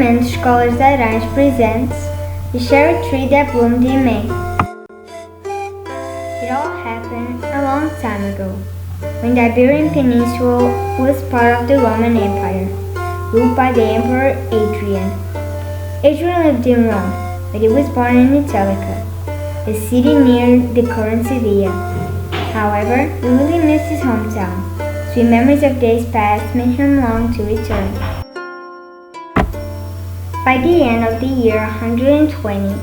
Agrupamento Escolas de Airães presents The Cherry Tree That Bloomed in May. It all happened a long time ago, when the Iberian Peninsula was part of the Roman Empire, ruled by the Emperor Adrian. Adrian lived in Rome, but he was born in Italica, a city near the current Sevilla. However, he really missed his hometown. Sweet memories of days past made him long to return. By the end of the year 120,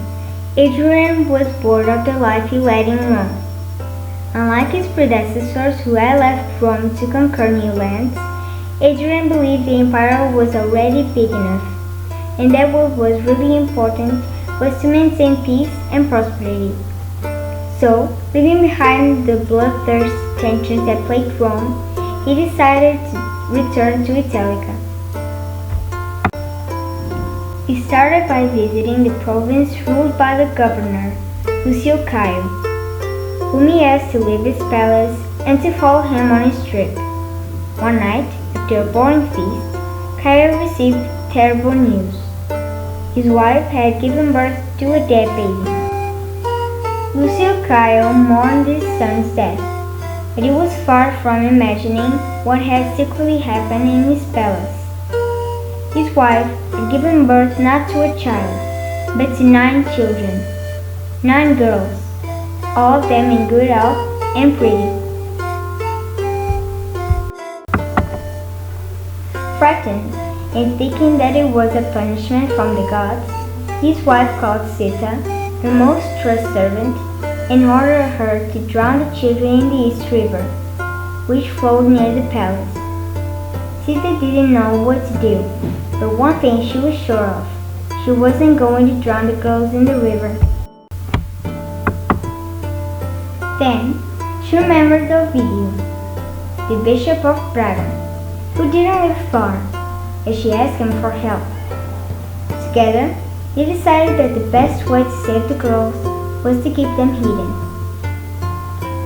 Adrian was bored of the life he led in Rome. Unlike his predecessors who had left Rome to conquer new lands, Adrian believed the empire was already big enough, and that what was really important was to maintain peace and prosperity. So, leaving behind the bloodthirsty tensions that plagued Rome, he decided to return to Italica. He started by visiting the province ruled by the governor, Lucio Caio, whom he asked to leave his palace and to follow him on his trip. One night, after a boring feast, Caio received terrible news. His wife had given birth to a dead baby. Lucio Caio mourned his son's death, but he was far from imagining what had secretly happened in his palace. His wife had given birth not to a child, but to 9 children, 9 girls, all of them in good health and pretty. Frightened and thinking that it was a punishment from the gods, his wife called Sita, her most trusted servant, and ordered her to drown the children in the East River, which flowed near the palace. Sita didn't know what to do, but one thing she was sure of: she wasn't going to drown the girls in the river. Then she remembered Ovidio, the Bishop of Braga, who didn't live far, and she asked him for help. Together, they decided that the best way to save the girls was to keep them hidden.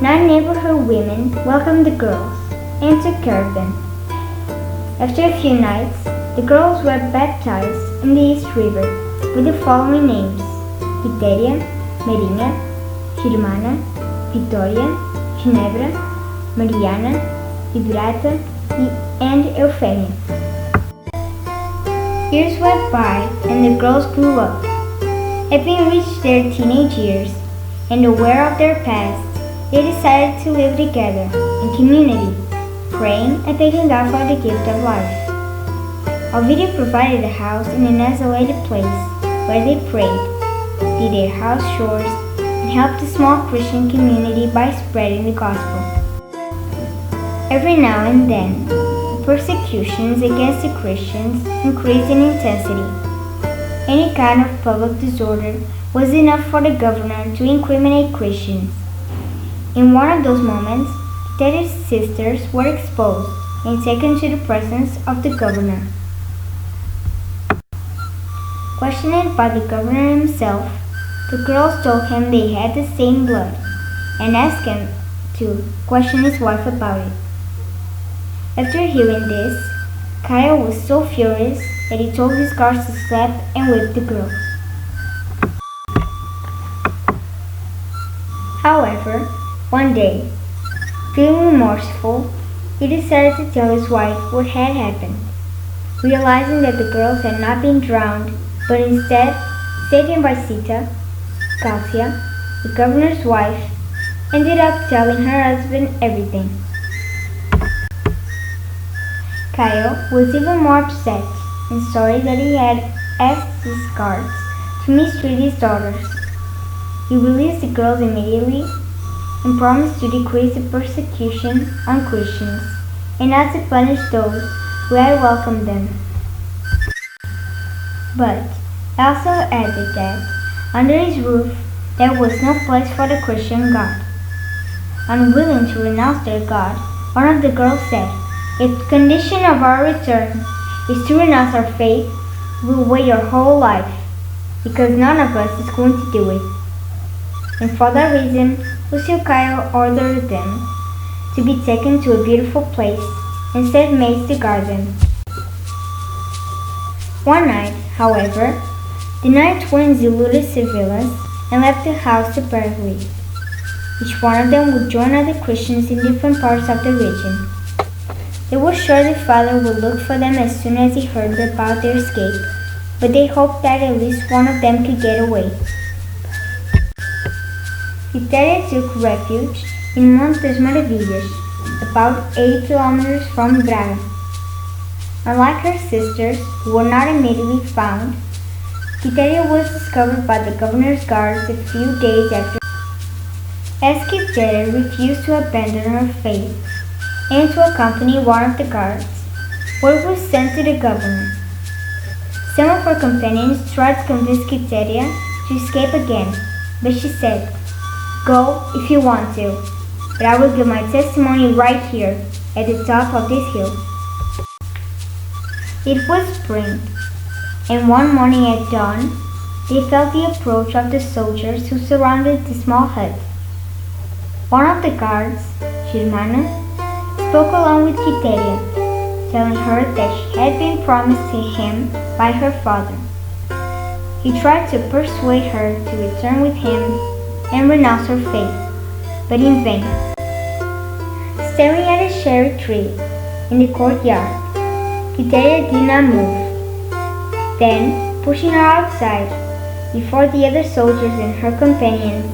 9 neighborhood women welcomed the girls and took care of them. After a few nights, the girls were baptized in the East River with the following names: Quitéria, Marinha, Germana, Vitória, Ginebra, Mariana, Iberata, and Eufémia. Years went by and the girls grew up. Having reached their teenage years and aware of their past, they decided to live together in community, praying and thanking God for the gift of life. Ovidio provided a house in an isolated place where they prayed, did their house chores, and helped the small Christian community by spreading the gospel. Every now and then, persecutions against the Christians increased in intensity. Any kind of public disorder was enough for the governor to incriminate Christians. In one of those moments, Teddy's sisters were exposed and taken to the presence of the governor. Questioned by the governor himself, the girls told him they had the same blood and asked him to question his wife about it. After hearing this, Caio was so furious that he told his guards to slap and whip the girls. However, one day, feeling remorseful, he decided to tell his wife what had happened. Realizing that the girls had not been drowned, but instead taken by Sita, Calcia, the governor's wife, ended up telling her husband everything. Caio was even more upset and sorry that he had asked his guards to mistreat his daughters. He released the girls immediately and promised to decrease the persecution on Christians and not to punish those who had welcomed them. But he also added that under his roof there was no place for the Christian God. Unwilling to renounce their God, one of the girls said, "If the condition of our return is to renounce our faith, we'll wait your whole life, because none of us is going to do it." And for that reason, Lucio Caio ordered them to be taken to a beautiful place and set maids to guard them. One night, However, the 9 twins eluded surveillance and left the house separately. Each one of them would join other Christians in different parts of the region. They were sure the father would look for them as soon as he heard about their escape, but they hoped that at least one of them could get away. Quiteria took refuge in Montes Maravilhas, about 80 kilometers from Braga. Unlike her sisters, who were not immediately found, Quiteria was discovered by the governor's guards a few days after. As Quiteria refused to abandon her faith and to accompany one of the guards, word was sent to the governor. Some of her companions tried to convince Quiteria to escape again, but she said, "Go if you want to, but I will give my testimony right here at the top of this hill." It was spring, and one morning at dawn, they felt the approach of the soldiers who surrounded the small hut. One of the guards, Germana, spoke along with Quiteria, telling her that she had been promised to him by her father. He tried to persuade her to return with him and renounce her faith, but in vain. Staring at a cherry tree in the courtyard, Quiteria did not move. Then, pushing her outside, before the other soldiers and her companions,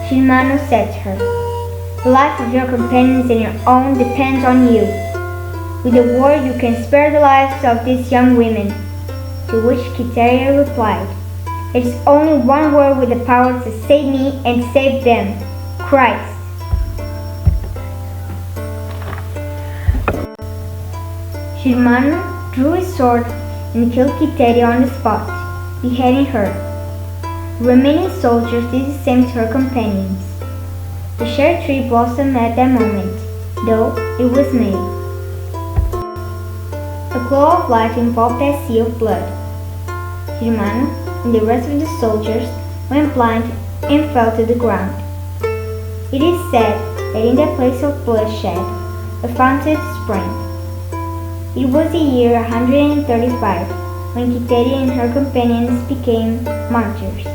Germano said to her, "The life of your companions and your own depends on you. With a word you can spare the lives of these young women." To which Quiteria replied, "There is only one word with the power to save me and save them, Christ." Germano drew his sword and killed Quiteria on the spot, beheading her. The remaining soldiers did the same to her companions. The cherry tree blossomed at that moment, though it was May. A glow of light enveloped that sea of blood. Germano and the rest of the soldiers went blind and fell to the ground. It is said that in that place of bloodshed, a fountain sprang. It was the year 135 when Quiteria and her companions became martyrs.